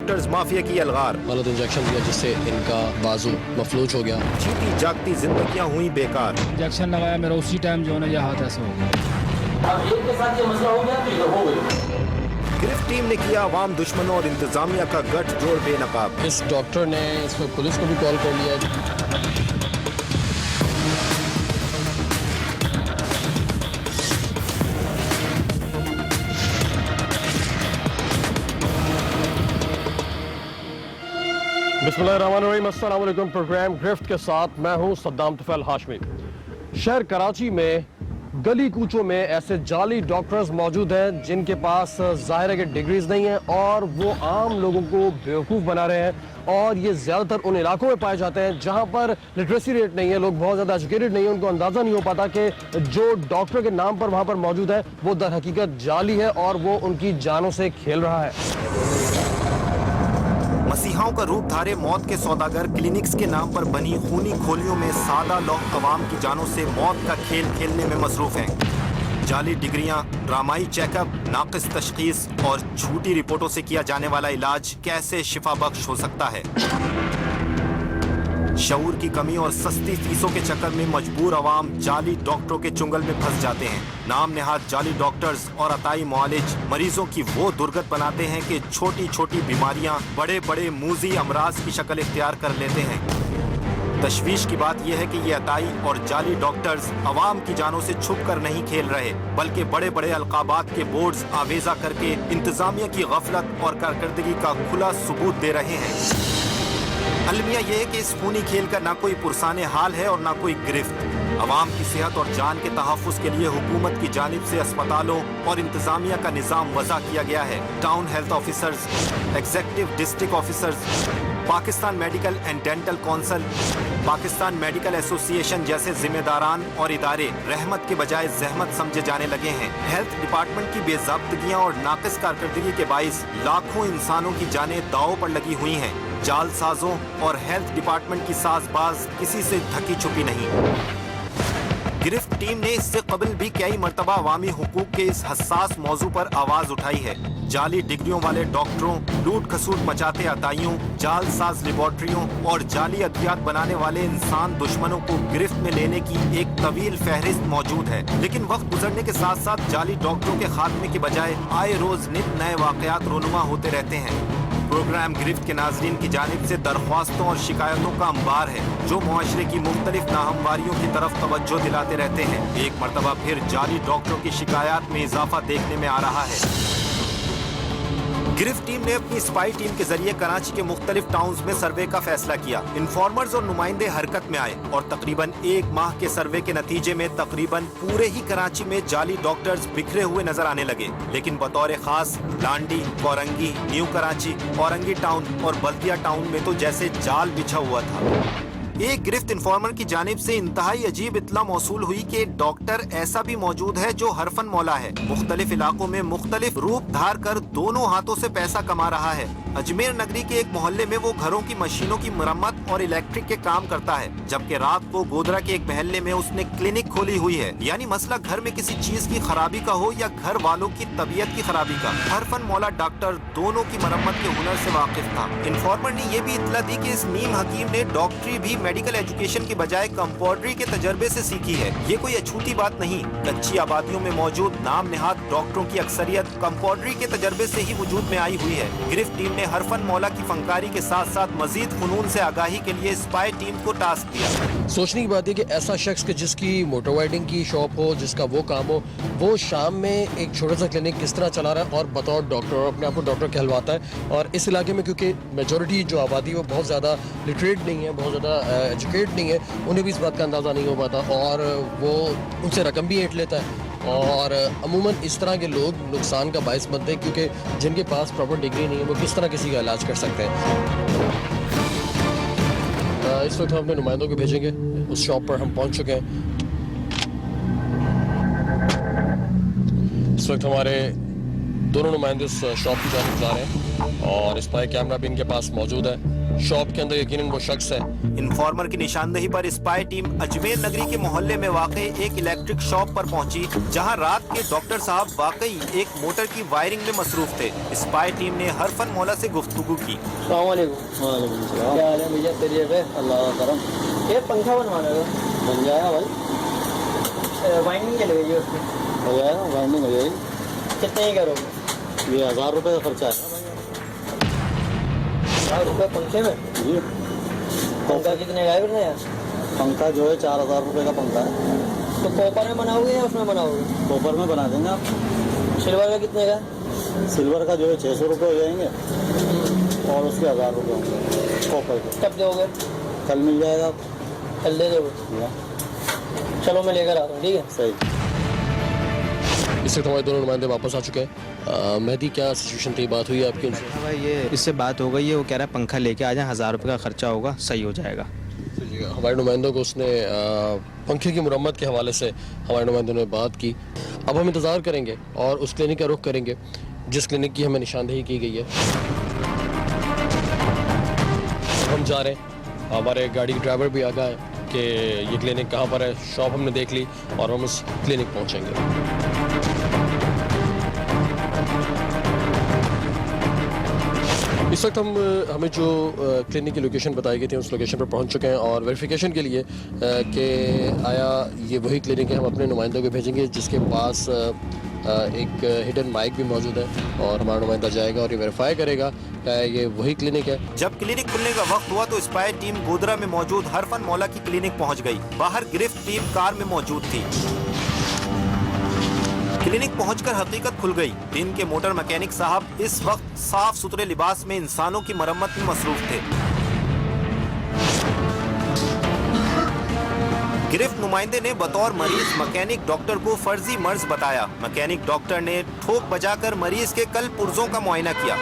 Doctors mafia की अलगार। गलत injection दिया जिससे इनका बाजू मफलूज हो गया। जीती जागती जिंदगियां हुई बेकार। इंजेक्शन लगाया मेरा उसी टाइम जो है ना ये हाथ ऐसा हो गया। अब एक के साथ ये मसला हो गया तो ये हो गया। गिरफ्त टीम ने किया अवाम दुश्मनों और इंतजामिया का गठजोड़ बेनकाब। इस डॉक्टर ने इसमें पुलिस को भी कॉल कर लिया। बिस्मिल्लाहिर्रहमानिर्रहीम, अस्सलाम वालेकुम। प्रोग्राम गिरफ्त के साथ मैं हूं सद्दाम तुफैल हाशमी। शहर कराची में गली कूचों में ऐसे जाली डॉक्टर्स मौजूद हैं जिनके पास जाहिर है कि डिग्रीज नहीं है और वो आम लोगों को बेवकूफ़ बना रहे हैं। और ये ज़्यादातर उन इलाकों में पाए जाते हैं जहां पर लिटरेसी रेट नहीं है, लोग बहुत ज़्यादा एजुकेटेड नहीं है, उनको अंदाज़ा नहीं हो पाता कि जो डॉक्टर के नाम पर वहां पर मौजूद है वो दर हकीकत जाली है और वो उनकी जानों से खेल रहा है। मसीहाओं का रूप धारे मौत के सौदागर क्लिनिक्स के नाम पर बनी खूनी खोलियों में सादा लोग अवाम की जानों से मौत का खेल खेलने में मसरूफ हैं। जाली डिग्रियां, ड्रामाई चेकअप, नाकिस तशखीस और झूठी रिपोर्टों से किया जाने वाला इलाज कैसे शिफा बख्श हो सकता है। शऊर की कमी और सस्ती फीसों के चक्कर में मजबूर अवाम जाली डॉक्टरों के चुंगल में फंस जाते हैं। नाम नेहाद जाली डॉक्टर्स और अताई मुआलिज मरीजों की वो दुर्गत बनाते हैं कि छोटी छोटी बीमारियां बड़े बड़े मूजी अमराज की शक्ल इख्तियार कर लेते हैं। तशवीश की बात यह है कि ये अताई और जाली डॉक्टर्स अवाम की जानों से छुप कर नहीं खेल रहे, बल्कि बड़े बड़े अलकाबात के बोर्ड्स आवेजा करके इंतजामिया की गफलत और कारकर्दगी का खुला सबूत दे रहे हैं। अलमिया यह है कि इस खूनी खेल का ना कोई पुरसाने हाल है और ना कोई गिरफ्त। अवाम की सेहत और जान के तहफ़्फ़ुज़ के लिए हुकूमत की जानिब से अस्पतालों और इंतजामिया का निज़ाम वज़ा किया गया है। Town health officers, executive district officers, Pakistan medical and dental council, Pakistan medical association जैसे जिम्मेदारान और इदारे रहमत के बजाय जहमत समझे जाने लगे हैं। हेल्थ डिपार्टमेंट की बेज़ाब्तगियां और नाक़िस कारकर्दगी के बाइस लाखों इंसानों की जानें दांव पर लगी हुई हैं। जालसाजों और हेल्थ डिपार्टमेंट की साजबाज किसी से ढकी छुपी नहीं। गिरफ्त टीम ने इससे कबल भी कई मरतबा अवामी हुकूक के इस हसास मौजू पर आवाज उठाई है। जाली डिग्रियों वाले डॉक्टरों, लूट खसूट मचाते अताइयों, जालसाज लेबॉर्ट्रियों और जाली अद्वियात बनाने वाले इंसान दुश्मनों को गिरफ्त में लेने की एक तवील फहरिस्त मौजूद है। लेकिन वक्त गुजरने के साथ साथ जाली डॉक्टरों के खात्मे के बजाय आए रोज नित नए वाकयात रोनुमा होते रहते हैं। प्रोग्राम गिरफ्त के नाजरीन की जानिब से दरख्वास्तों और शिकायतों का अंबार है जो मुआशरे की मुख्तलिफ नाहमवारियों की तरफ तवज्जो दिलाते रहते हैं। एक मरतबा फिर जाली डॉक्टरों की शिकायत में इजाफा देखने में आ रहा है। गिरफ्त टीम ने अपनी स्पाई टीम के जरिए कराची के मुख्तलिफ टाउन्स में सर्वे का फैसला किया। इन्फॉर्मर्स और नुमाइंदे हरकत में आए और तकरीबन एक माह के सर्वे के नतीजे में तकरीबन पूरे ही कराची में जाली डॉक्टर्स बिखरे हुए नजर आने लगे। लेकिन बतौर खास लांडी, कोरंगी, न्यू कराची, औरंगी टाउन और बल्दिया टाउन में तो जैसे जाल बिछा हुआ था। एक गिरफ्त इन्फॉर्मर की जानिब से इंतहाई अजीब इत्तला मौसूल हुई कि एक डॉक्टर ऐसा भी मौजूद है जो हरफन मौला है। मुख्तलिफ इलाकों में मुख्तलिफ रूप धार कर दोनों हाथों से पैसा कमा रहा है। अजमेर नगरी के एक मोहल्ले में वो घरों की मशीनों की मरम्मत और इलेक्ट्रिक के काम करता है, जबकि रात को गोदरा के एक महल्ले में उसने क्लिनिक खोली हुई है। यानी मसला घर में किसी चीज की खराबी का हो या घर वालों की तबीयत की खराबी का, हरफन मौला डॉक्टर दोनों की मरम्मत के हुनर से वाकिफ था। इन्फॉर्मर ने यह भी इत्तला दी कि इस नीम हकीम ने डॉक्टरी भी मेडिकल एजुकेशन की बजाय कंपाउंडरी के तजर्बे से सीखी है। ये कोई अछूती बात नहीं। कच्ची आबादियों में मौजूद नाम नेहाद डॉक्टरों की अक्सरियत कंपाउंडरी के तजर्बे से ही वजूद में आई हुई है। गिरफ्त टीम ने हरफन मौला की फनकारी के साथ साथ मजीद फनून से आगाही के लिए स्पाई टीम को टास्क दिया। सोचने की बात है कि ऐसा शख्स के जिसकी मोटर वाइडिंग की शॉप हो, जिसका वो काम हो, वो शाम में एक छोटा सा क्लिनिक किस तरह चला रहा है और बतौर डॉक्टर अपने आप को डॉक्टर कहलवाता है। और इस इलाके में क्योंकि मेजोरिटी जो आबादी वो बहुत ज़्यादा लिटरेट नहीं है, बहुत ज़्यादा एजुकेट नहीं है, उन्हें भी इस बात का अंदाज़ा नहीं हो पाता और वो उनसे रकम भी ऐंठ लेता है। और अमूमन इस तरह के लोग नुकसान का बायस बनते हैं क्योंकि जिनके पास प्रॉपर डिग्री नहीं है वो किस तरह किसी का इलाज कर सकते हैं। इस वक्त हम अपने नुमाइंदों को भेजेंगे, उस शॉप पर हम पहुंच चुके हैं। इस वक्त हमारे दोनों नुमाइंदे उस शॉप की जानिब जा रहे हैं और स्पाई कैमरा भी इनके पास मौजूद है। शॉप के अंदर यकीनन वो शख्स है। इन्फॉर्मर की निशानदेही पर स्पाई टीम अजमेर नगरी के मोहल्ले में वाकई एक इलेक्ट्रिक शॉप पर पहुंची, जहां रात के डॉक्टर साहब वाकई एक मोटर की वायरिंग में मसरूफ थे। स्पाई टीम ने हरफन मौला से गुफ्तगू की। क्या हाल है भैया? तेरी है अल्लाह करम। ये पंखा बनवाना है, बन जाएगा भाई, वाइंडिंग के लगेगी उसमें। हो जाएगा, वाइंडिंग हो जाएगी। कितने ही करोगे? ये 1000 रुपये का खर्चा है 1000 रुपये पंखे में? जी। पंखा कितने का है फिर यार? पंखा जो है 4000 रुपये का पंखा है। तो कॉपर में बनाओगे या उसमें बनाओगे? कॉपर में बना देंगे आप। सिल्वर का कितने का? सिल्वर का जो है 600 रुपये हो जाएंगे और उसके 1000 रुपये होंगे कॉपर के। कब दोगे? कल मिल जाएगा आपको। कल दे दोगे? या, चलो मैं लेकर आता हूँ, ठीक है? सही। इससे हमारे दोनों नुमाइंदे वापस आ चुके हैं। मेहदी, क्या सिचुएशन थी, बात हुई आपकी उनसे? हाँ भाई, ये इससे बात हो गई है। वो कह रहा है पंखा लेके आ जाए, 1000 रुपये का खर्चा होगा, सही हो जाएगा। हमारे नुमाइंदों को उसने पंखे की मुरम्मत के हवाले से हमारे नुमाइंदों ने बात की। अब हम इंतज़ार करेंगे और उस क्लिनिक का रुख करेंगे जिस क्लिनिक की हमें निशानदेही की गई है। हम जा रहे हैं, हमारे गाड़ी के ड्राइवर भी आ गए कि ये क्लिनिक कहाँ पर है। शॉप हमने देख ली और हम उस क्लिनिक पहुँचेंगे। इस वक्त हमें जो क्लिनिक की लोकेशन बताई गई थी उस लोकेशन पर पहुंच चुके हैं और वेरिफिकेशन के लिए कि आया ये वही क्लिनिक है, हम अपने नुमाइंदों को भेजेंगे जिसके पास एक हिडन माइक भी मौजूद है और हमारा नुमाइंदा जाएगा और ये वेरीफाई करेगा कि ये वही क्लिनिक है। जब क्लिनिक खुलने का वक्त हुआ तो स्पाई टीम गोधरा में मौजूद हरफन मौला की क्लिनिक पहुंच गई। बाहर गिरफ्त टीम कार में मौजूद थी। क्लिनिक पहुंचकर हकीकत खुल गई। दिन के मोटर मैकेनिक साहब इस वक्त साफ सुथरे लिबास में इंसानों की मरम्मत में मसरूफ थे। गिरफ्त नुमाइंदे ने बतौर मरीज मैकेनिक डॉक्टर को फर्जी मर्ज बताया। मैकेनिक डॉक्टर ने ठोक बजाकर मरीज के कल पुर्जों का मुआयना किया।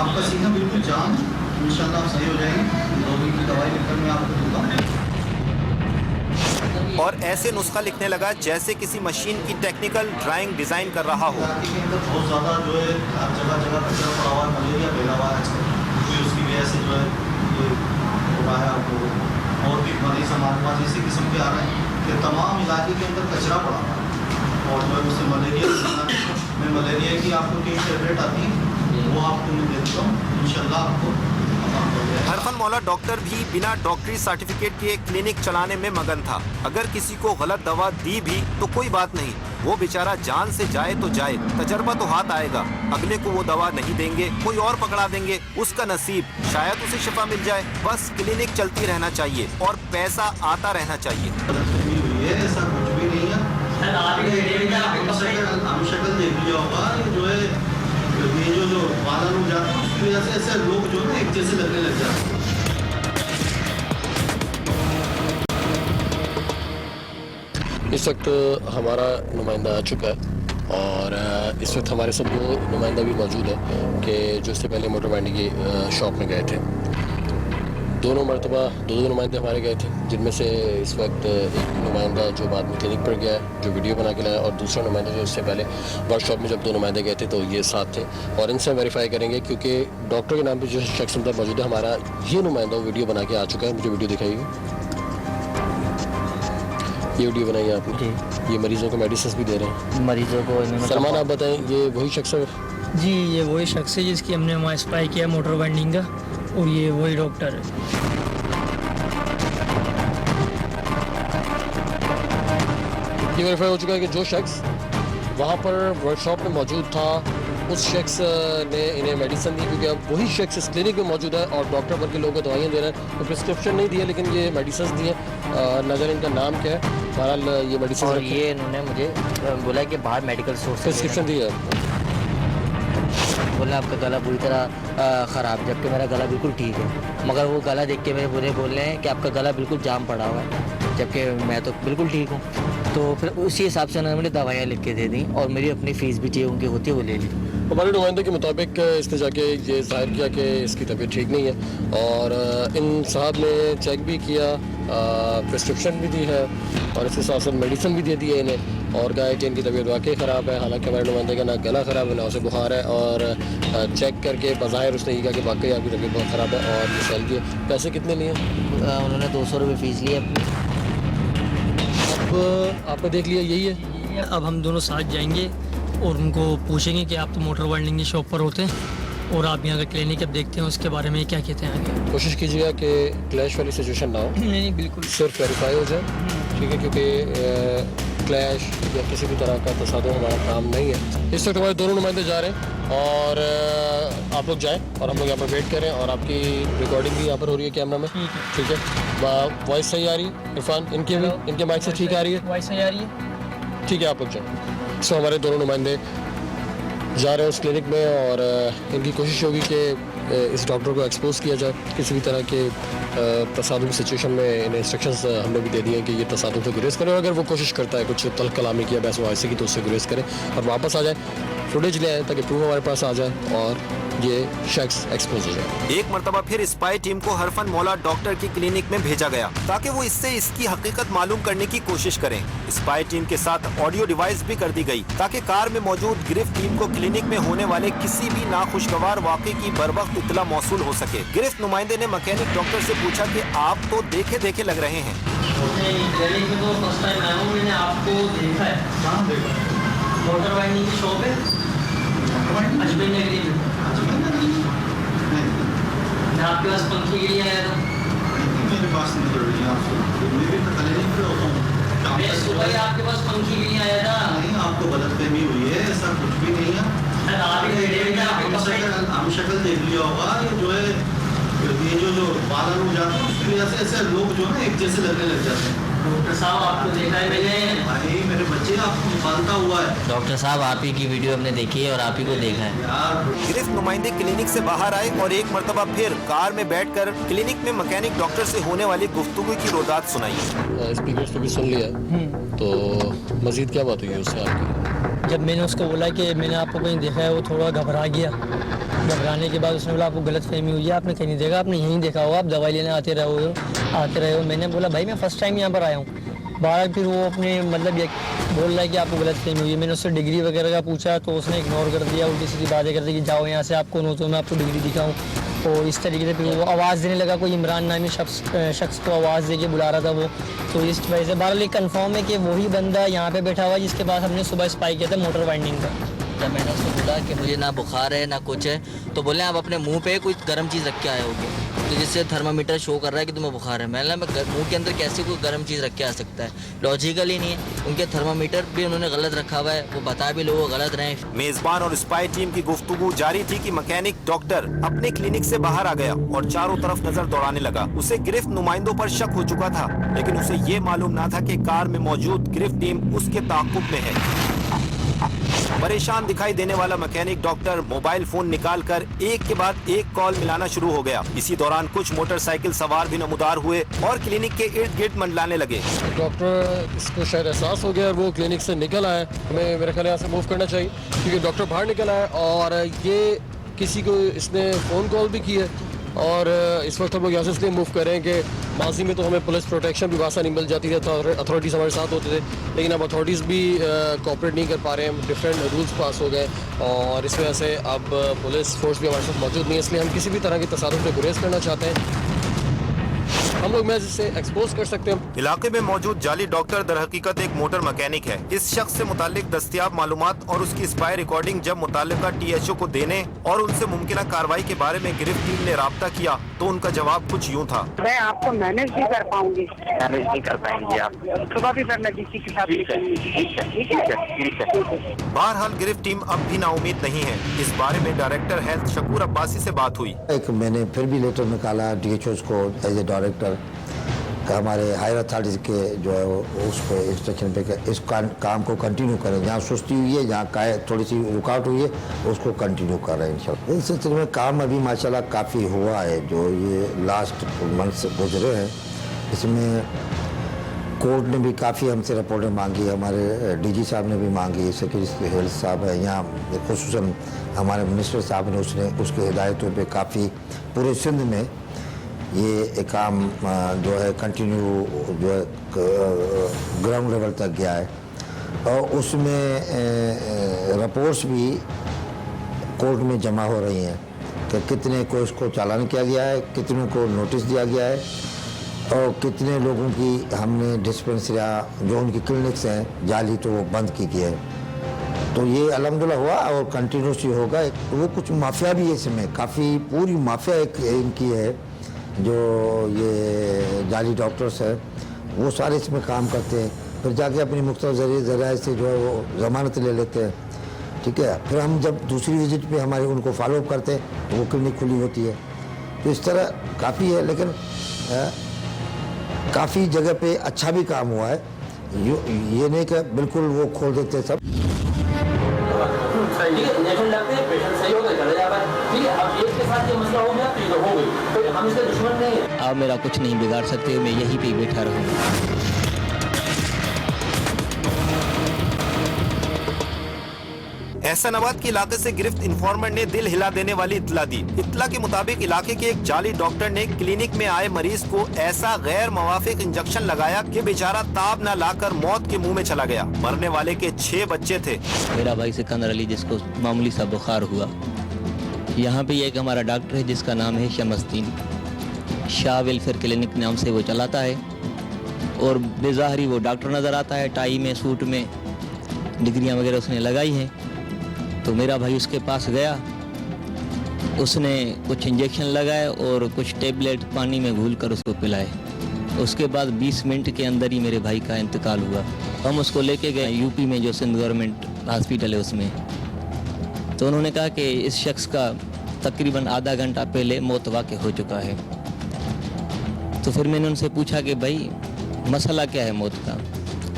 आपका सीना बिल्कुल जाम है, इंशाल्लाह आप सही हो जाएंगे। 2 दिन की दवाई लिखकर मैं आपको दूंगा। और ऐसे नुस्खा लिखने लगा जैसे किसी मशीन की टेक्निकल ड्राइंग डिजाइन कर रहा हो। इलाके के अंदर बहुत ज़्यादा जो है हर जगह जगह कचरा पड़ा हुआ है, मलेरिया फैला हुआ है आजकल, उसकी वजह से जो है ये हो रहा है आपको। और भी मरीज हमारे पास इसी किस्म के आ रहे हैं कि तमाम इलाके के अंदर कचरा पड़ा हुआ है और जो है उससे मलेरिया में मलेरिया की आपको 3 टेबलेट आती है, वो आपको मैं दे देता हूँ, इंशाल्लाह आपको। हरफन मौला डॉक्टर भी बिना डॉक्टरी सर्टिफिकेट के क्लिनिक चलाने में मगन था। अगर किसी को गलत दवा दी भी तो कोई बात नहीं, वो बेचारा जान से जाए तो जाए, तजर्बा तो हाथ आएगा। अगले को वो दवा नहीं देंगे, कोई और पकड़ा देंगे, उसका नसीब, शायद उसे शिफा मिल जाए। बस क्लिनिक चलती रहना चाहिए और पैसा आता रहना चाहिए। ऐसा कुछ भी नहीं है। हम शक्ल देख लिया होगा, जो है ये जो बाला लोग जाते हैं उसकी वजह से ऐसे लोग जो है एक जैसे लगने लग जाते हैं। इस वक्त हमारा नुमाइंदा आ चुका है और इस वक्त हमारे साथ 2 नुमाइंदा भी मौजूद है कि जो इससे पहले मोटर वाइंडिंग की शॉप में गए थे। दोनों मरतबा 2 नुमाइंदे हमारे गए थे, जिनमें से इस वक्त एक नुमाइंदा जो बाद में क्लिनिक पर गया है, जो वीडियो बना के लाया, और दूसरा नुमाइंदा जो इससे पहले वर्कशॉप में जब 2 नुमाइंदे गए थे तो ये साथ थे। और इनसे वेरीफाई करेंगे क्योंकि डॉक्टर के नाम पर जो शख्स अंदर मौजूद है, हमारा ये नुमाइंदा वीडियो बना के आ चुका है। मुझे वीडियो दिखाइए। ये वीडियो बनाई है आपने, ये मरीजों को मेडिसिन भी दे रहे हैं मरीजों को। सलमान, आप बताएं, ये वही शख्स है? जी, ये वही शख्स है जिसकी हमने वहाँ स्पाई किया मोटर वाइंडिंग का, और ये वही डॉक्टर है। ये वेरीफाई हो चुका है कि जो शख्स वहाँ पर वर्कशॉप में मौजूद था उस शख्स ने इन्हें मेडिसिन दी, क्योंकि अब वही शख्स इस क्लिनिक में मौजूद है और डॉक्टर बल्कि लोगों को दवाइयाँ दे रहे हैं। तो प्रिस्क्रिप्शन नहीं दिया लेकिन ये मेडिसिन दी हैं। नज़र इनका नाम क्या है? बहरहाल ये मेडिसिन, और ये इन्होंने मुझे बोला कि बाहर मेडिकल स्टोर से प्रिस्क्रिप्शन दी है। बोला आपका गला पूरी तरह ख़राब, जबकि मेरा गला बिल्कुल ठीक है। मगर वो गला देख के मेरे बुरे बोल रहे हैं कि आपका गला बिल्कुल जाम पड़ा हुआ है, जबकि मैं तो बिल्कुल ठीक हूँ। तो फिर उसी हिसाब से उन्होंने मुझे दवाइयाँ लिख के दे दी और मेरी अपनी फ़ीस भी चाहिए उनकी होती है वो ले ली। हमारे नुमाइंदे के मुताबिक इसने जाके ये जाहिर किया कि इसकी तबीयत ठीक नहीं है और इन साहब ने चेक भी किया, प्रिस्क्रिप्शन भी दी है और इसके साथ साथ मेडिसिन भी दे दी है इन्हें और कहा है कि इनकी तबीयत वाकई ख़राब है। हालांकि हमारे नुमाइंदे का ना गला ख़राब है ना उसे बुखार है और चेक करके बज़ाहिर उसने ये कहा कि वाकई आपकी तबीयत बहुत ख़राब है और ये सैल की है। पैसे कितने लिए? उन्होंने 200 रुपये फ़ीस ली अपनी। अब आपने देख लिया यही है। अब हम दोनों साथ जाएंगे और उनको पूछेंगे कि आप तो मोटर वाइंडिंग की शॉप पर होते हैं और आप यहाँ का क्लिनिक अब देखते हैं, उसके बारे में क्या कहते हैं आगे। कोशिश कीजिएगा कि क्लैश वाली सिचुएशन ना हो, नहीं बिल्कुल सिर्फ वेरीफाई हो जाए, ठीक है, क्योंकि क्लैश या किसी भी तरह का तसादुम हमारा काम नहीं है। इस वक्त हमारे दोनों नुमाइंदे जा रहे हैं और आप लोग जाएं और हम लोग यहाँ पर वेट करें और आपकी रिकॉर्डिंग भी यहाँ पर हो रही है कैमरा में, ठीक है। वॉइस सही आ रही है इरफान? इनके माइक से ठीक आ रही है? वॉइस सही आ रही है, ठीक है, आप लोग जाएं। सो हमारे दोनों नुमाइंदे जा रहे हैं उस क्लिनिक में और इनकी कोशिश होगी कि इस डॉक्टर को एक्सपोज किया जाए किसी भी तरह के तसादुम सिचुएशन में। इन्हें इंस्ट्रक्शंस हम लोग भी दे दिए हैं कि ये तसादुम से गुरेज करें और अगर वो कोशिश करता है कुछ तल्ख कलामी किया बहस वायसे की तो उससे गुरेज करें और वापस आ जाए, फुटेज ले आए ताकि प्रूफ हमारे पास आ जाए और ये शख्स एक्सपोज हो जाए। एक मर्तबा फिर स्पाई टीम को हरफन मौला डॉक्टर की क्लिनिक में भेजा गया ताकि वो इससे इसकी हकीकत मालूम करने की कोशिश करें। स्पाई टीम के साथ ऑडियो डिवाइस भी कर दी गई ताकि कार में मौजूद गिरफ्त टीम को क्लिनिक में होने वाले किसी भी नाखुशगवार वाक़े की बरवक्त इत्तला मौसूल हो सके। गिरफ्त नुमाइंदे ने मैकेनिक डॉक्टर से पूछा कि आप तो देखे देखे लग रहे हैं। मैंने आपको देखा है, कहाँ देखा? मोटर वाइंडिंग की शॉप है अजमेर नगरी में। मैं आपके पास पंखे के लिए आया था। मेरे पास नहीं कर रही है आपसे, मेरे तो क्लिनिक पे होता हूँ। मैं सुबह ही आपके पास पंखे के लिए आया था। नहीं, आपको गलतफहमी हुई है, ऐसा कुछ भी नहीं है। सर आप ही खड़े हुए थे, आपके कपड़े हम शक्ल देख लिया होगा, ये जो है ये जो बादल हो जाते हैं उसकी वजह से ऐसे लोग जो है ना एक जैसे लगने लग जाते हैं। डॉक्टर साहब आपको देखा है मैंने। भाई मेरे बच्चे आपको निकालता हुआ है डॉक्टर साहब आप ही की वीडियो हमने देखी है और आप ही को देखा है। यार। गिरफ्त नुमाइंदे क्लिनिक से बाहर आए और एक मर्तबा फिर कार में बैठकर क्लिनिक में मैकेनिक डॉक्टर से होने वाली गुफ्तगू की रोदात सुनाई। स्पीकर पे भी सुन लिया, तो मजीद क्या बात हुई है उससे आपकी? जब मैंने उसको बोला कि मैंने आपको कहीं देखा है, वो थोड़ा घबरा गया। घबराने के बाद उसने बोला आपको गलत फहमी हुई है, आपने कहीं नहीं देखा, आपने यहीं देखा होगा, आप दवाई लेने आते रहे हो। मैंने बोला भाई मैं फ़र्स्ट टाइम यहाँ पर आया हूँ। बाहर फिर वो अपने मतलब ये बोल रहा है कि आपको गलत फहमी हुई है। मैंने उससे डिग्री वगैरह का पूछा तो उसने इग्नोर कर दिया, उल्टी सीधी बातें कर दी कि जाओ यहाँ से, आपको नो तो मैं आपको डिग्री दिखाऊँ। और इस तरीके से फिर वो आवाज़ देने लगा, कोई इमरान नामी शख्स को आवाज़ दे के बुला रहा था वो। तो इस वजह से बहरहाल कंफर्म है कि वही बंदा यहाँ पे बैठा हुआ है जिसके पास हमने सुबह स्पाई किया था मोटर वाइंडिंग का। जब मैंने उसको बोला कि मुझे ना बुखार है ना कुछ है, तो बोले आप अपने मुंह पे कोई गर्म चीज़ रख के आए होगे, तो जिससे थर्मामीटर शो कर रहा है कि तुम्हें बुखार है। मैंने मुंह के अंदर कैसे कोई गर्म चीज़ रख के आ सकता है? लॉजिकल ही नहीं है। उनके थर्मामीटर भी उन्होंने गलत रखा हुआ है, वो बता भी लोगों गलत रहे। मेजबान और स्पाई टीम की गुफ्तगू जारी थी कि मैकेनिक डॉक्टर अपने क्लिनिक से बाहर आ गया और चारों तरफ नजर दौड़ाने लगा। उसे गिरफ्त नुमाइंदों पर शक हो चुका था, लेकिन उसे ये मालूम ना था कि कार में मौजूद गिरफ्त टीम उसके ताक़ुब में है। परेशान दिखाई देने वाला मैकेनिक डॉक्टर मोबाइल फोन निकालकर एक के बाद एक कॉल मिलाना शुरू हो गया। इसी दौरान कुछ मोटरसाइकिल सवार भी नमूदार हुए और क्लिनिक के इर्द गिर्द मंडलाने लगे। डॉक्टर इसको शायद एहसास हो गया और वो क्लिनिक से निकल आया। हमें मेरे ख्याल यहाँ से मूव करना चाहिए क्योंकि डॉक्टर बाहर निकल आया और ये किसी को इसने फ़ोन कॉल भी की है और इस वक्त हम लोग यहाँ से इसलिए मूव कर रहे हैं कि माजी में तो हमें पुलिस प्रोटेक्शन भी आसानी मिल जाती थी, अथॉरिटीज़ हमारे साथ होते थे, लेकिन अब अथॉरिटीज़ भी कोऑपरेट नहीं कर पा रहे हैं। डिफरेंट रूल्स पास हो गए और इस वजह से अब पुलिस फोर्स भी हमारे साथ मौजूद नहीं है, इसलिए हम किसी भी तरह की तसादुम से गुरेज करना चाहते हैं। हम लोग मैच से एक्सपोज कर सकते हैं। इलाके में मौजूद जाली डॉक्टर दर हकीकत एक मोटर मैकेनिक है। इस शख्स से मुतालिक दस्तियाब मालूमात और उसकी स्पाई रिकॉर्डिंग जब मुतालिका THO को देने और उनसे मुमकिन कार्रवाई के बारे में गिरफ्त टीम ने राब्ता किया तो उनका जवाब कुछ यूँ था। मैं आपको मैनेज नहीं कर पाऊंगी। मैनेज नहीं कर पाएंगे आप? सुबह भी मैं DC के साथ। ठीक है। बहरहाल गिरफ्त टीम अब भी नाउमीद नहीं है। इस बारे में डायरेक्टर हेल्थ शकूर अब्बासी से बात हुई। एक मैंने फिर भी लेटर निकाला DHOs को एज ए डायरेक्टर का हमारे हायर अथॉरिटीज़ के जो है वो उस पर इंस्ट्रक्शन पे इस काम को कंटिन्यू करें। जहाँ सुस्ती हुई है, जहाँ थोड़ी सी रुकावट हुई है, उसको कंटिन्यू कर रहे हैं इंशाल्लाह। इस सिलसिले में काम अभी माशाल्लाह काफ़ी हुआ है। जो ये लास्ट मंथ से गुजरे हैं इसमें कोर्ट ने भी काफ़ी हमसे रिपोर्टें मांगी, हमारे डीजी साहब ने भी मांगी, सेक्रेटरी हेल्थ साहब है यहाँ, खुसूसन हमारे मिनिस्टर साहब ने उसके हिदायतों पे काफ़ी पूरे सिंध में ये काम जो है कंटिन्यू जो है ग्राउंड लेवल तक गया है और उसमें रिपोर्ट्स भी कोर्ट में जमा हो रही हैं कि कितने को इसको चालान किया गया है, कितनों को नोटिस दिया गया है और कितने लोगों की हमने डिस्पेंसरियाँ जो उनकी क्लिनिक्स हैं जाली तो वो बंद की गई है। तो ये अल्हम्दुलिल्लाह हुआ और कंटिन्यूसली होगा। वो कुछ माफिया भी है इसमें, काफ़ी पूरी माफिया एक इनकी है जो ये जाली डॉक्टर्स है, वो सारे इसमें काम करते हैं, फिर जाके अपनी मुख्तलिफ ज़रिए से जो है वो ज़मानत ले लेते हैं। ठीक है, फिर हम जब दूसरी विजिट पे हमारे उनको फॉलोअप करते हैं तो वो क्लिनिक खुली होती है। तो इस तरह काफ़ी है, लेकिन काफ़ी जगह पे अच्छा भी काम हुआ है। ये नहीं कि बिल्कुल वो खोल देते सब। आप मेरा कुछ नहीं बिगाड़ सकते, मैं यहीं पे बैठा रहूँगा। एहसानाबाद के इलाके से गिरफ्त इन्फॉर्मर ने दिल हिला देने वाली इत्तला दी। इत्तला के मुताबिक इलाके के एक जाली डॉक्टर ने क्लिनिक में आए मरीज को ऐसा गैर मवाफिक इंजेक्शन लगाया कि बेचारा ताब न लाकर मौत के मुंह में चला गया। मरने वाले के 6 बच्चे थे। मेरा भाई सिकंदर अली, जिसको मामूली सा बुखार हुआ, यहाँ पे एक हमारा डॉक्टर है जिसका नाम है शमस्तीन, शाह वेलफेयर क्लिनिक नाम से वो चलाता है और बेज़ाहरी वो डॉक्टर नज़र आता है, टाई में, सूट में, डिग्रियाँ वगैरह उसने लगाई हैं। तो मेरा भाई उसके पास गया, उसने कुछ इंजेक्शन लगाए और कुछ टेबलेट पानी में घोलकर उसको पिलाए। उसके बाद 20 मिनट के अंदर ही मेरे भाई का इंतकाल हुआ। हम उसको लेके गए यूपी में जो सिंध गवर्नमेंट हॉस्पिटल है उसमें, तो उन्होंने कहा कि इस शख्स का तकरीबन आधा घंटा पहले मौत वाक़ हो चुका है। तो फिर मैंने उनसे पूछा कि भाई मसला क्या है मौत का।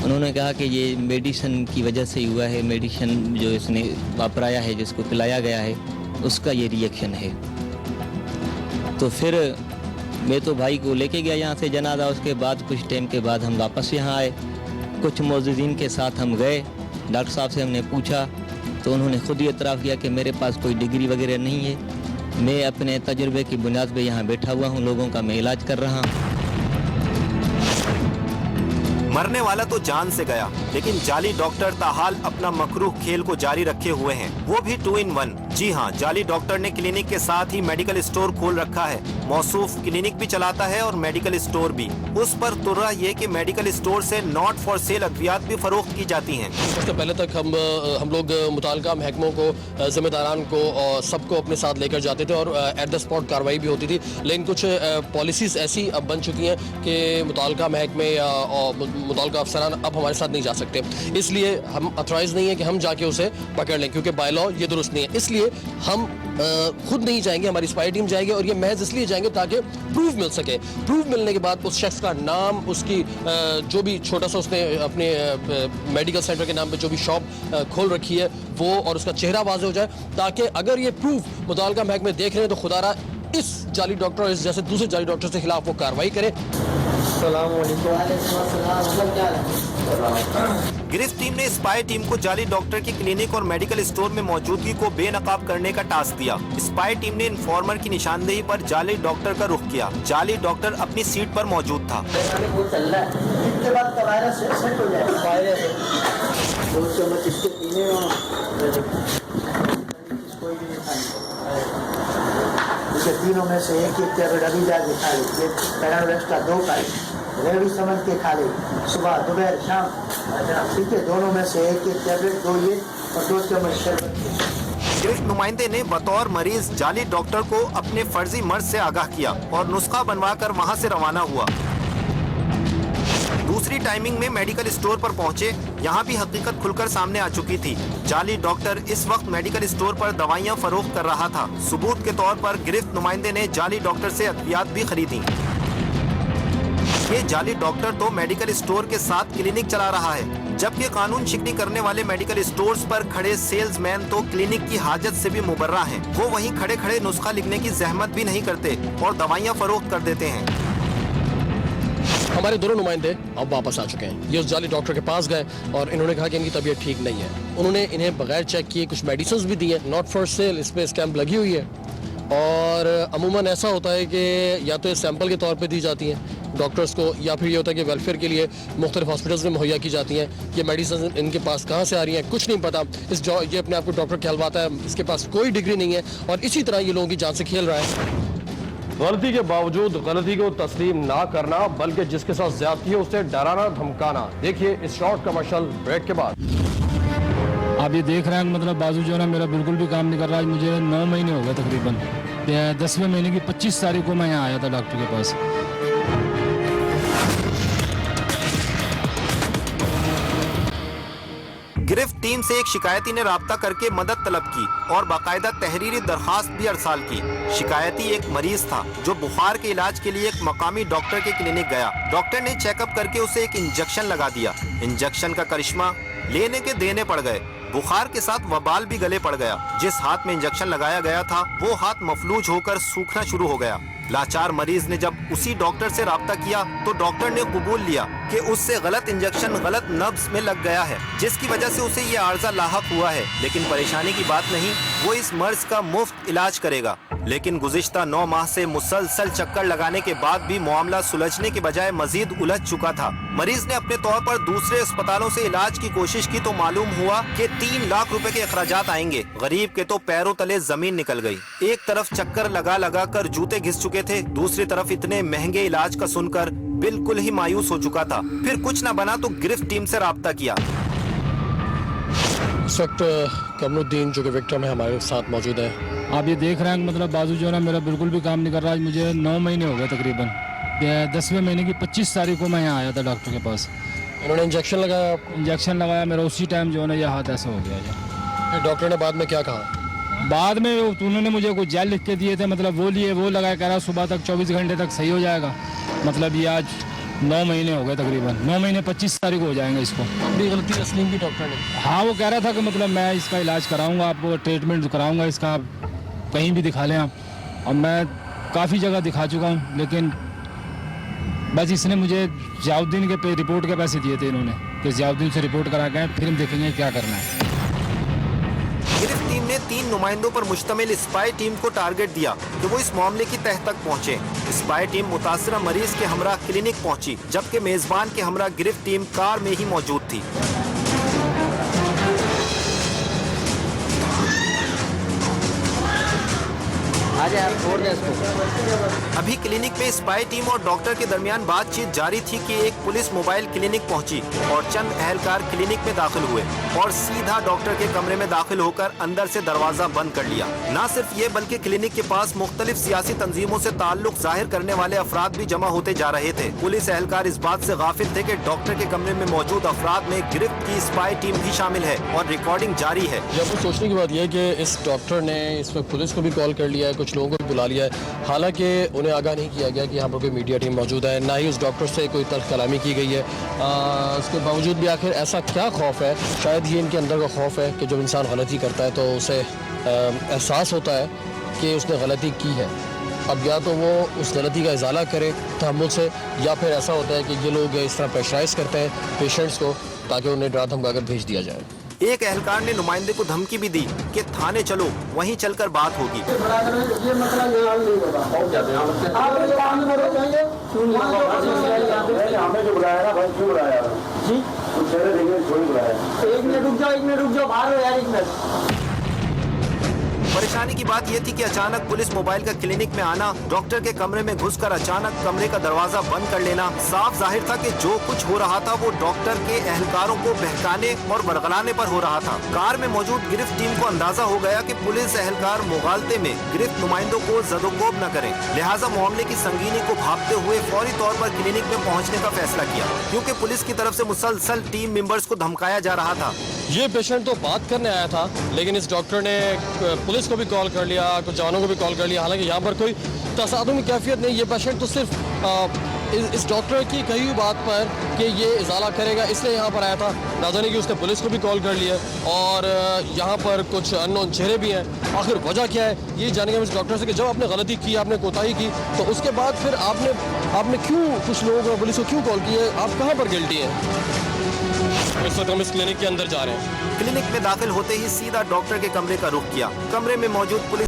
उन्होंने कहा कि ये मेडिसिन की वजह से हुआ है, मेडिसिन जो इसने वापराया है, जिसको पिलाया गया है, उसका ये रिएक्शन है। तो फिर मैं तो भाई को लेके गया यहाँ से जनाजा। उसके बाद कुछ टाइम के बाद हम वापस यहाँ आए, कुछ मौजूदीन के साथ हम गए, डॉक्टर साहब से हमने पूछा तो उन्होंने खुद ही इतराफ़ किया कि मेरे पास कोई डिग्री वगैरह नहीं है, मैं अपने तजुर्बे की बुनियाद पे यहाँ बैठा हुआ हूँ, लोगों का मैं इलाज कर रहा हूँ। मरने वाला तो जान से गया, लेकिन जाली डॉक्टर ताहाल अपना मकरूह खेल को जारी रखे हुए हैं, वो भी 2 in 1। जी हाँ, जाली डॉक्टर ने क्लिनिक के साथ ही मेडिकल स्टोर खोल रखा है। मौसूफ क्लिनिक भी चलाता है और मेडिकल स्टोर भी। उस पर तुर्रा ये कि मेडिकल स्टोर से नॉट फॉर सेल अद्वियात भी फरोख्त की जाती हैं। सबसे पहले तक हम लोग मुताल्लिका महकमों को, जिम्मेदारान को और सबको अपने साथ लेकर जाते थे और एट द स्पॉट कार्रवाई भी होती थी। लेकिन कुछ पॉलिसीज़ ऐसी अब बन चुकी हैं कि मुताल्लिका महकमे या मुताल्लिका अफसरान अब हमारे साथ नहीं जा सकते, इसलिए हम अथराइज नहीं है कि हम जाके उसे पकड़ लें, क्योंकि बाय लॉ ये दुरुस्त नहीं है। इसलिए हम खुद नहीं जाएंगे, हमारी स्पाई टीम जाएगी और ये महज इसलिए जाएंगे ताकि प्रूफ मिल सके। प्रूफ मिलने के बाद उस शख्स का नाम, उसकी जो भी छोटा सा उसने अपने मेडिकल सेंटर के नाम पे जो भी शॉप खोल रखी है वो, और उसका चेहरा वाज़ेह हो जाए, ताकि अगर ये प्रूफ मुताल्लिका महकमे देख रहे हैं तो खुदारा इस जाली डॉक्टर और इस जैसे दूसरे जाली डॉक्टर के खिलाफ वो कार्रवाई करे। गिरफ्त टीम ने स्पाई टीम को जाली डॉक्टर की क्लिनिक और मेडिकल स्टोर में मौजूदगी को बेनकाब करने का टास्क दिया। स्पाई टीम ने इन्फॉर्मर की निशानदेही पर जाली डॉक्टर का रुख किया। जाली डॉक्टर अपनी सीट पर मौजूद था। तीनों में से एक टैबलेट अभी जाके खा ले, पैराडोक्स का 2 का रेडी समझ के खा ले, सुबह दोपहर शाम, ठीक है, दोनों में से एक टैबलेट, 2 ये और 2 चम्मच शरबत। गिरफ्त नुमाइंदे ने बतौर मरीज जाली डॉक्टर को अपने फर्जी मर्ज से आगाह किया और नुस्खा बनवाकर वहां से रवाना हुआ। दूसरी टाइमिंग में मेडिकल स्टोर पर पहुंचे, यहाँ भी हकीकत खुलकर सामने आ चुकी थी। जाली डॉक्टर इस वक्त मेडिकल स्टोर पर दवाइयाँ फरोख्त कर रहा था। सबूत के तौर पर गिरफ्त नुमाइंदे ने जाली डॉक्टर से अद्वियात भी खरीदी। ये जाली डॉक्टर तो मेडिकल स्टोर के साथ क्लिनिक चला रहा है, जबकि कानून शिकनी करने वाले मेडिकल स्टोर्स पर खड़े सेल्समैन तो क्लिनिक की हाजत से भी मुबर्रा हैं। वो वहीं खड़े खड़े नुस्खा लिखने की जहमत भी नहीं करते और दवाइयाँ फरोख्त कर देते हैं। हमारे दोनों नुमाइंदे अब वापस आ चुके हैं। ये उस जाली डॉक्टर के पास गए और इन्होंने कहा कि इनकी तबीयत ठीक नहीं है। उन्होंने इन्हें बगैर चेक किए कुछ मेडिसिन भी दी हैं, नॉट फॉर सेल, इस पर स्टैम्प लगी हुई है। और अमूमन ऐसा होता है कि या तो ये सैंपल के तौर पे दी जाती हैं डॉक्टर्स को, या फिर ये होता है कि वेलफेयर के लिए मुख्तलिफ हॉस्पिटल्स में मुहैया की जाती हैं। ये मेडिसिन इनके पास कहाँ से आ रही हैं कुछ नहीं पता। ये अपने आप को डॉक्टर कहलवाता है, इसके पास कोई डिग्री नहीं है और इसी तरह ये लोगों की जान से खेल रहा है। गलती के बावजूद गलती को तस्लीम ना करना, बल्कि जिसके साथ ज्यादती है उसे डराना धमकाना। देखिए इस शॉर्ट कमर्शियल ब्रेक के बाद। आप ये देख रहे हैं मतलब बाजू जो है ना मेरा बिल्कुल भी काम नहीं कर रहा। आज मुझे 9 महीने हो गए तकरीबन। 10वें महीने की 25 तारीख को मैं यहाँ आया था डॉक्टर के पास। गिरफ्त टीम से एक शिकायती ने राब्ता करके मदद तलब की और बाकायदा तहरीरी दरखास्त भी अरसाल की। शिकायती एक मरीज था जो बुखार के इलाज के लिए एक मकामी डॉक्टर के क्लिनिक गया। डॉक्टर ने चेकअप करके उसे एक इंजेक्शन लगा दिया। इंजेक्शन का करिश्मा लेने के देने पड़ गए। बुखार के साथ वबाल भी गले पड़ गया। जिस हाथ में इंजेक्शन लगाया गया था वो हाथ मफलूज होकर सूखना शुरू हो गया। लाचार मरीज ने जब उसी डॉक्टर से राब्ता किया तो डॉक्टर ने कबूल लिया कि उससे गलत इंजेक्शन गलत नब्ज में लग गया है, जिसकी वजह से उसे ये आर्जा लाहक हुआ है। लेकिन परेशानी की बात नहीं, वो इस मर्ज का मुफ्त इलाज करेगा। लेकिन गुज़िश्ता 9 माह से मुसलसल चक्कर लगाने के बाद भी मामला सुलझने के बजाय मजीद उलझ चुका था। मरीज ने अपने तौर पर दूसरे अस्पतालों से इलाज की कोशिश की तो मालूम हुआ कि 3 लाख रुपए के अखराजात आएंगे। गरीब के तो पैरों तले जमीन निकल गई। एक तरफ चक्कर लगा लगा कर जूते घिस चुके थे, दूसरी तरफ इतने महंगे इलाज का सुनकर बिल्कुल ही मायूस हो चुका था। फिर कुछ न बना तो गिरफ्त टीम से राब्ता किया। इस वक्त कमरुद्दीन जो कि विक्टिम है हमारे साथ मौजूद है। आप ये देख रहे हैं मतलब बाजू जो है ना मेरा बिल्कुल भी काम नहीं कर रहा। आज मुझे 9 महीने हो गए तकरीबन। 10वें महीने की 25 तारीख को मैं यहाँ आया था डॉक्टर के पास। इन्होंने इंजेक्शन लगाया आपको? इंजेक्शन लगाया मेरा, उसी टाइम जो है ना यह हाथ ऐसा हो गया। फिर डॉक्टर ने बाद में क्या कहा? बाद में उन्होंने मुझे कुछ जेल लिख के दिए थे, मतलब वो लिए, वो लगाया, कह रहा सुबह तक 24 घंटे तक सही हो जाएगा। मतलब ये आज 9 महीने हो गए तकरीबन। 9 महीने 25 तारीख को हो जाएंगे इसको। अपनी गलती तस्लीम की डॉक्टर ने? हाँ, वो कह रहा था कि मतलब मैं इसका इलाज कराऊंगा, आपको ट्रीटमेंट कराऊंगा इसका, आप कहीं भी दिखा लें आप। और मैं काफ़ी जगह दिखा चुका हूँ, लेकिन बस इसने मुझे जियाउद्दीन के पे रिपोर्ट के पैसे दिए थे इन्होंने कि जियाउद्दीन से रिपोर्ट करा के फिर हम देखेंगे क्या करना है। गिरफ्त टीम ने 3 नुमाइंदों पर मुश्तमिल स्पाई टीम को टारगेट दिया कि वो इस मामले की तह तक पहुंचे। स्पाई टीम मुतासरा मरीज के हमरा क्लिनिक पहुंची, जबकि मेजबान के हमरा गिरफ्त टीम कार में ही मौजूद थी। अभी क्लिनिक में स्पाई टीम और डॉक्टर के दरमियान बातचीत जारी थी कि एक पुलिस मोबाइल क्लिनिक पहुंची और चंद अहलकार क्लिनिक में दाखिल हुए और सीधा डॉक्टर के कमरे में दाखिल होकर अंदर से दरवाजा बंद कर लिया। न सिर्फ ये बल्कि क्लिनिक के पास मुख्तलिफ सियासी तंजीमों से ताल्लुक जाहिर करने वाले अफराद भी जमा होते जा रहे थे। पुलिस अहलकार इस बात से गाफिल थे कि डॉक्टर के कमरे में मौजूद अफराद में गिरफ्त की स्पाई टीम भी शामिल है और रिकॉर्डिंग जारी है। जब सोचने की बात यह है कि इस डॉक्टर ने इस वक्त पुलिस को भी कॉल कर लिया है, कुछ लोगों को बुला लिया है, हालांकि उन्हें आगाह नहीं किया गया कि यहाँ पर कोई मीडिया टीम मौजूद है, ना ही उस डॉक्टर से कोई तल्ख कलामी की गई है। उसके बावजूद भी आखिर ऐसा क्या खौफ है? शायद ये इनके अंदर का खौफ है कि जब इंसान गलती करता है तो उसे एहसास होता है कि उसने गलती की है। अब या तो वो उस गलती का इजाला करे तहम्मुल से, या फिर ऐसा होता है कि ये लोग इस तरह प्रेशराइज करते हैं पेशेंट्स को ताकि उन्हें डरा धमका कर भेज दिया जाए। एक एहलकार ने नुमाइंदे को धमकी भी दी कि थाने चलो, वहीं चलकर बात होगी। ये मसला यहाँ नहीं होगा। हमें जो बुलाया ना भाई, क्यों बुलाया जी? कुछ बुलाया। 1 मिनट रुक जाओ, बाहर हो यार, 1 मिनट। परेशानी की बात यह थी कि अचानक पुलिस मोबाइल का क्लिनिक में आना, डॉक्टर के कमरे में घुसकर अचानक कमरे का दरवाजा बंद कर लेना, साफ जाहिर था कि जो कुछ हो रहा था वो डॉक्टर के एहलकारों को बहकाने और बरगलाने पर हो रहा था। कार में मौजूद गिरफ्त टीम को अंदाजा हो गया कि पुलिस एहलकार मुगालते में गिरफ्त नुमाइंदों को जदोकोब न करें, लिहाजा मामले की संगीनी को भांपते हुए फौरी तौर पर क्लिनिक में पहुँचने का फैसला किया, क्योंकि पुलिस की तरफ से मुसलसल टीम मेंबर्स को धमकाया जा रहा था। ये पेशेंट तो बात करने आया था, लेकिन इस डॉक्टर ने पुलिस को भी कॉल कर लिया, कुछ जवानों को भी कॉल कर लिया। हालांकि यहाँ पर कोई तसादुम की कैफियत नहीं, ये पेशेंट तो सिर्फ इस डॉक्टर की कही हुई बात पर कि ये इजाला करेगा इसलिए यहाँ पर आया था। ना जाने कि उसने पुलिस को भी कॉल कर लिया और यहाँ पर कुछ अननोन चेहरे भी हैं। आखिर वजह क्या है ये जानेंगे हम इस डॉक्टर से कि जब आपने गलती की, आपने कोताही की, तो उसके बाद फिर आपने क्यों कुछ लोगों को पुलिस को क्यों कॉल की है, आप कहाँ पर गिल्टी हैं? इस वक्त हम इस क्लिनिक के अंदर जा रहे हैं। क्लिनिक में दाखिल होते ही सीधा डॉक्टर के कमरे का रुख किया। कमरे में मौजूद पुलिस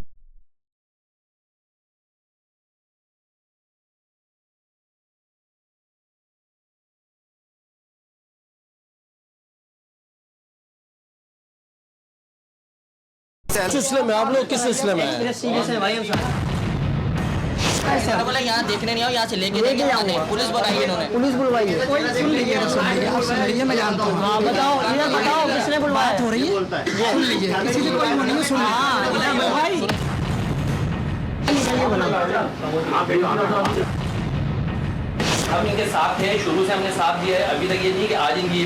सिलसिले में आप लोग किस सिलसिले में हैं? बोला यहाँ देखने नहीं आओ, यहाँ से लेके जाएंगे। पुलिस बुलाई है इन्होंने। पुलिस बुलवाई है। सुन लीजिए, मैं जानता हूँ। हाँ बताओ, ये बताओ किसने बुलवाया? बात हो रही है, सुन लीजिए, किसी की कोई नहीं सुन। हम इनके साथ थे, शुरू से हमने साथ दिया है। अभी तक ये नहीं कि आज इनकी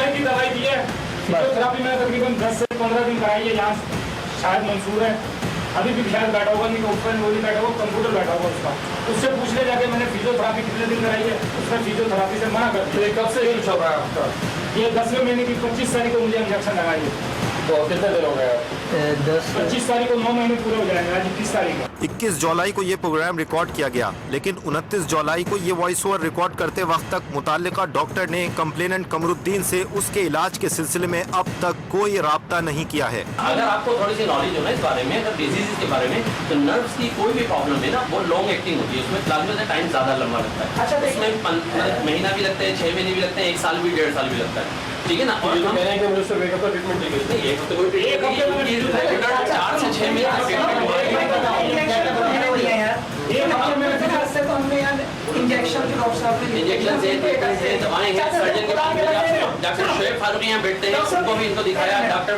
की दवाई दी है। फिजियोथेरेपी मैंने तकरीबन 10 से 15 दिन कराई है। यहाँ शायद मंसूर है, अभी भी शायद बैठा होगा, नहीं ऊपर वो नहीं बैठा होगा, कंप्यूटर बैठा होगा उसका। उससे पूछने जाके मैंने फिजियोथेरेपी कितने दिन कराई है, उसने फिजियोथेरेपी से मना कर दिया। कब से ये चल रहा है आपका? ये 10वें महीने की 25 तारीख को मुझे इंजेक्शन लगाई है। तो कितने दिन हो गए? 25 तारीख को 9 महीने पूरे हो जाएंगे। आज 21 तारीख है। 21 जुलाई को ये प्रोग्राम रिकॉर्ड किया गया, लेकिन 29 जुलाई को ये वॉइस ओवर रिकॉर्ड करते वक्त तक मुताल्लिका डॉक्टर ने कंप्लेनेंट कमरुद्दीन से उसके इलाज के सिलसिले में अब तक कोई राब्ता नहीं किया है। अगर आपको थोड़ी सी नॉलेज हो ना इस बारे में, अगर डिजीज के बारे में, तो नर्व्स की कोई भी प्रॉब्लम है ना, वो लॉन्ग एक्टिंग होती है। उसमें प्लाज्मा का टाइम ज्यादा लंबा लगता है। अच्छा, इसमें महीना भी लगता है, 6 महीने भी लगते हैं, 1 साल भी, 1.5 साल भी लगता है। ठीक है ना? और हम कह रहे हैं कि मुझे सिर्फ एक हफ्ता ट्रीटमेंट चाहिए। नहीं, एक हफ्ते कोई 4 से 6 महीने ट्रीटमेंट हुआ है। इंजेक्शन से दवाएं हैं। सर्जन के पास डॉक्टर शोएब फारूकी यहाँ बैठते हैं, उनको भी इनको दिखाया। डॉक्टर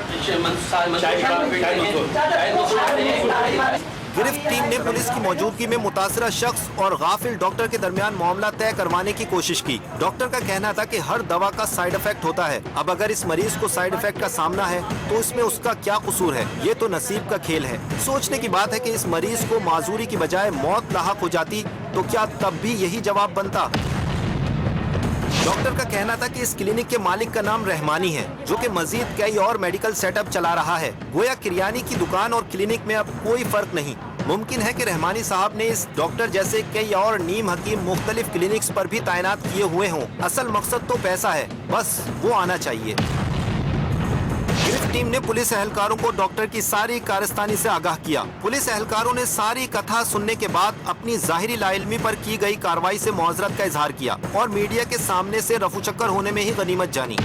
गिरफ्त टीम ने पुलिस की मौजूदगी में मुतासरा शख्स और गाफिल डॉक्टर के दरमियान मामला तय करवाने की कोशिश की। डॉक्टर का कहना था कि हर दवा का साइड इफेक्ट होता है। अब अगर इस मरीज को साइड इफेक्ट का सामना है तो इसमें उसका क्या कसूर है? ये तो नसीब का खेल है। सोचने की बात है कि इस मरीज को माजूरी की बजाय मौत लाहक हो जाती तो क्या तब भी यही जवाब बनता? डॉक्टर का कहना था कि इस क्लिनिक के मालिक का नाम रहमानी है, जो कि मजीद कई और मेडिकल सेटअप चला रहा है। गोया किरियानी की दुकान और क्लिनिक में अब कोई फर्क नहीं। मुमकिन है कि रहमानी साहब ने इस डॉक्टर जैसे कई और नीम हकीम मुख्तलिफ क्लिनिक्स पर भी तैनात किए हुए हों। असल मकसद तो पैसा है, बस वो आना चाहिए। गिरफ्त टीम ने पुलिस एहलकारों को डॉक्टर की सारी कारस्तानी से आगाह किया। पुलिस एहलकारों ने सारी कथा सुनने के बाद अपनी जाहिरी लाइल्मी पर की गई कार्रवाई से मुआजरत का इजहार किया और मीडिया के सामने से रफू चक्कर होने में ही गनीमत जानी।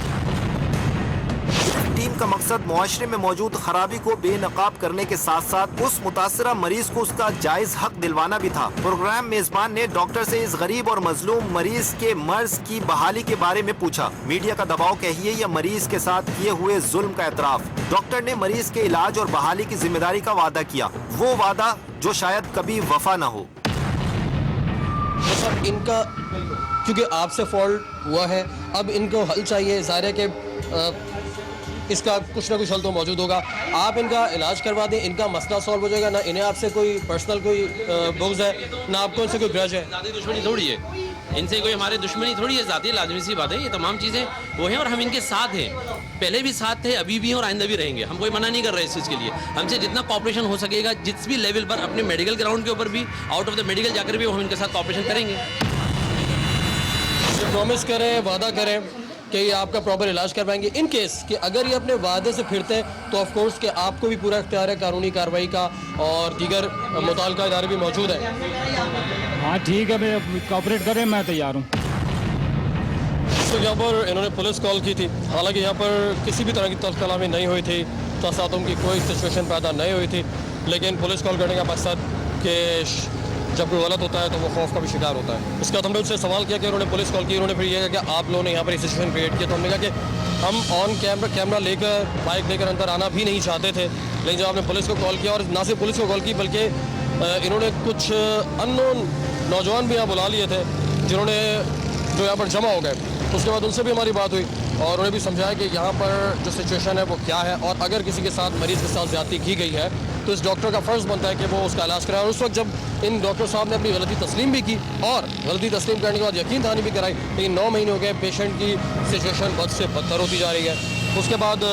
टीम का मकसद मुआशरे में मौजूद खराबी को बेनकाब करने के साथ साथ उस मुतासरा मरीज को उसका जायज हक दिलवाना भी था। प्रोग्राम मेजबान ने डॉक्टर से इस गरीब और मजलूम मरीज के मर्ज की बहाली के बारे में पूछा। मीडिया का दबाव कहिए या मरीज के साथ किए हुए जुल्म का एतराफ। डॉक्टर ने मरीज के इलाज और बहाली की जिम्मेदारी का वादा किया, वो वादा जो शायद कभी वफा न हो। तो सर इनका क्योंकि आपसे फॉल्ट हुआ है, अब इनको हल चाहिए। ज़ाहिर है कि इसका कुछ ना कुछ हल तो मौजूद होगा। आप इनका इलाज करवा दें, इनका मसला सॉल्व हो जाएगा। ना इन्हें आपसे कोई पर्सनल कोई बुग़्ज़ है, ना आपको इनसे कोई ग्रज है। ज़ाती दुश्मनी थोड़ी है, इनसे कोई हमारे दुश्मनी थोड़ी है। ज़ाती लाजमी सी बात है। ये तमाम चीज़ें वो हैं और हम इनके साथ हैं। पहले भी साथ थे, अभी भी और आइंदा भी रहेंगे। हम कोई मना नहीं कर रहे इस चीज़ के लिए। हमसे जितना कॉपरेशन हो सकेगा, जिस भी लेवल पर, अपने मेडिकल ग्राउंड के ऊपर भी, आउट ऑफ द मेडिकल जाकर भी हम इनके साथ कॉपरेशन करेंगे। प्रॉमिस करें, वादा करें कि ये आपका प्रॉपर इलाज करवाएंगे। इन केस कि अगर ये अपने वादे से फिरते हैं तो ऑफ कोर्स कि आपको भी पूरा इख्तियार है कानूनी कार्रवाई का और दीगर मुताल्लिका इदारे भी मौजूद हैं। हाँ ठीक है, मैं कॉपरेट करें, मैं तैयार हूँ। तो यहाँ पर इन्होंने पुलिस कॉल की थी, हालांकि यहाँ पर किसी भी तरह की तलकलामी नहीं हुई थी, तसादुम की कोई सिचुएशन पैदा नहीं हुई थी। लेकिन पुलिस कॉल करने का मकसद कि जब कोई गलत होता है तो वो खौफ का भी शिकार होता है। इसका हमने उनसे सवाल किया कि उन्होंने पुलिस कॉल की, उन्होंने फिर ये कहा कि आप लोगों ने यहाँ पर सिचुएशन क्रिएट किया। तो हमने कहा कि हम ऑन कैमरा लेकर बाइक लेकर अंदर आना भी नहीं चाहते थे। लेकिन जब आपने पुलिस को कॉल किया, और ना सिर्फ पुलिस को कॉल की बल्कि इन्होंने कुछ अननोन नौजवान भी यहाँ बुला लिए थे जो यहाँ पर जमा हो गए। उसके बाद उनसे भी हमारी बात हुई। और उन्हें भी समझाया कि यहाँ पर जो सिचुएशन है वो क्या है, और अगर किसी के साथ मरीज़ के साथ ज़्यादती की गई है तो इस डॉक्टर का फ़र्ज़ बनता है कि वो उसका इलाज कराए। और उस वक्त जब इन डॉक्टर साहब ने अपनी गलती तस्लीम भी की और गलती तस्लीम करने के बाद यकीन दहानी भी कराई, लेकिन 9 महीने हो गए, पेशेंट की सिचुएशन बद से बदतर होती जा रही है। उसके बाद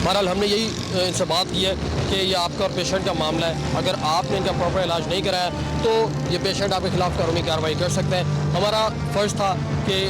बहरहाल हमने यही इनसे बात की है कि ये आपका और पेशेंट का मामला है, अगर आपने इनका प्रॉपर इलाज नहीं कराया तो ये पेशेंट आपके खिलाफ कानूनी कार्रवाई कर सकते हैं। हमारा फ़र्ज़ था कि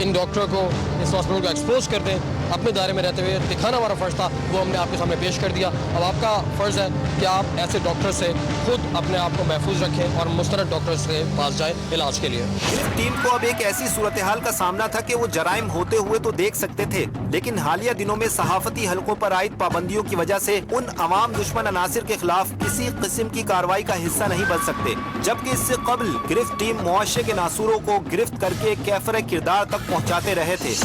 इन डॉक्टर को, इस हॉस्पिटल को एक्सपोज कर दें, अपने दायरे में रहते हुए दिखाना हमारा फ़र्ज़ था, वो हमने आपके सामने पेश कर दिया। अब आपका फ़र्ज़ है कि आप ऐसे डॉक्टर से खुद अपने आप को महफूज रखें और मुस्तनद डॉक्टर के पास जाएं इलाज के लिए। इस टीम को अब एक ऐसी सूरत हाल का सामना था कि वो जराइम होते हुए तो देख सकते थे, लेकिन हालिया दिनों में सहाफती हलकों पर आयद पाबंदियों की वजह से उन अवाम दुश्मन अनासिर के खिलाफ किसी किस्म की कार्रवाई का हिस्सा नहीं बन सकते। जबकि इससे कबल गिरफ्त टीम मुआशरे के नासूरों को गिरफ्त करके कैफर किरदार तक पहुँचाते रहे थे।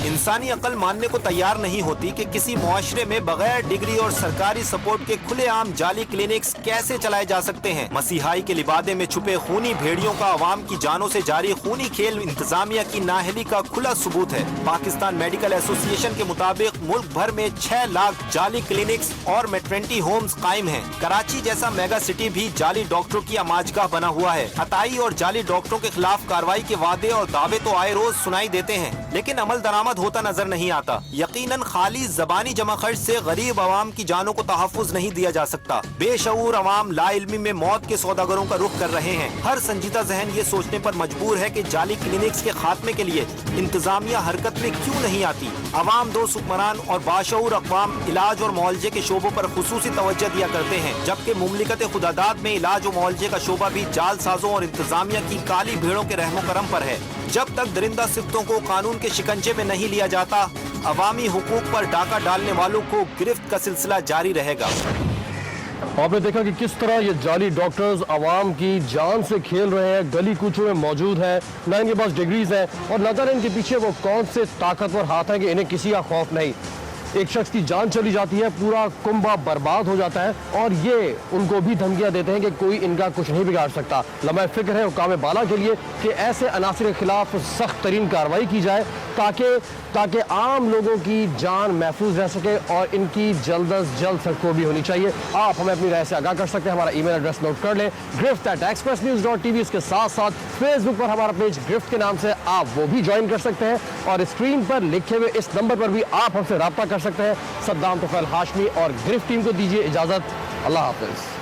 इंसानी अकल मानने को तैयार नहीं होती कि किसी मुआशरे में बगैर डिग्री और सरकारी सपोर्ट के खुलेआम जाली क्लिनिक्स कैसे चलाए जा सकते हैं। मसीहाई के लिबादे में छुपे खूनी भेड़ियों का अवाम की जानों से जारी खूनी खेल इंतजामिया की नाअहली का खुला सबूत है। पाकिस्तान मेडिकल एसोसिएशन के मुताबिक मुल्क भर में 6 लाख जाली क्लिनिक्स और मैटरनिटी होम्स कायम हैं। कराची जैसा मेगा सिटी भी जाली डॉक्टरों की अमाजगाह बना हुआ है। अताई और जाली डॉक्टरों के खिलाफ कार्रवाई के वादे और दावे तो आए रोज सुनाई देते हैं, लेकिन अमल दरामद होता नजर नहीं आता। यकीनन खाली जबानी जमा खर्च से गरीब अवाम की जानों को तहफ़्फ़ुज़ नहीं दिया जा सकता। बेशऊर अवाम लाइल्मी में मौत के सौदागरों का रुख कर रहे हैं। हर संजीदा जहन ये सोचने पर मजबूर है कि जाली क्लिनिक्स के खात्मे के लिए इंतजामिया हरकत में क्यों नहीं आती। अवाम दो हुक्मरान और बाशऊर अक़वाम इलाज और मुआलजे के शोबों पर खुसूसी तवज्जो दिया करते हैं, जबकि मुमलिकत खुदादाद में इलाज और मुआलजे का शोबा भी जालसाजों और इंतजामिया की काली भेड़ों के रहमो करम पर है। जब तक दरिंदा सिफ्तों को कानून के शिकंजे में नहीं लिया जाता, अवामी हुकूक पर डाका डालने वालों को गिरफ्त का सिलसिला जारी रहेगा। आपने देखा कि किस तरह ये जाली डॉक्टर्स आवाम की जान से खेल रहे हैं, गली कूचों में मौजूद हैं, न इनके पास डिग्रीज हैं और न जाने इनके पीछे वो कौन से ताकतवर हाथ हैं कि इन्हें किसी का खौफ नहीं। एक शख्स की जान चली जाती है, पूरा कुंबा बर्बाद हो जाता है और ये उनको भी धमकियां देते हैं कि कोई इनका कुछ नहीं बिगाड़ सकता। लम्हा फिक्र है हुकाम बाला के लिए कि ऐसे अनासिर के खिलाफ सख्त तरीन कार्रवाई की जाए ताकि आम लोगों की जान महफूज रह सके और इनकी जल्द अज जल्द सख्तगोई होनी चाहिए। आप हमें अपनी राय से आगाह कर सकते हैं। हमारा ईमेल एड्रेस नोट कर लें, grift@expressnews.tv। इसके साथ साथ फेसबुक पर हमारा पेज गिरफ्त के नाम से आप वो भी ज्वाइन कर सकते हैं और स्क्रीन पर लिखे हुए इस नंबर पर भी आप हमसे रब्ता कर सकते हैं। सद्दाम तुफैल हाशमी और गिरफ्त टीम को दीजिए इजाजत। अल्लाह हाफिज।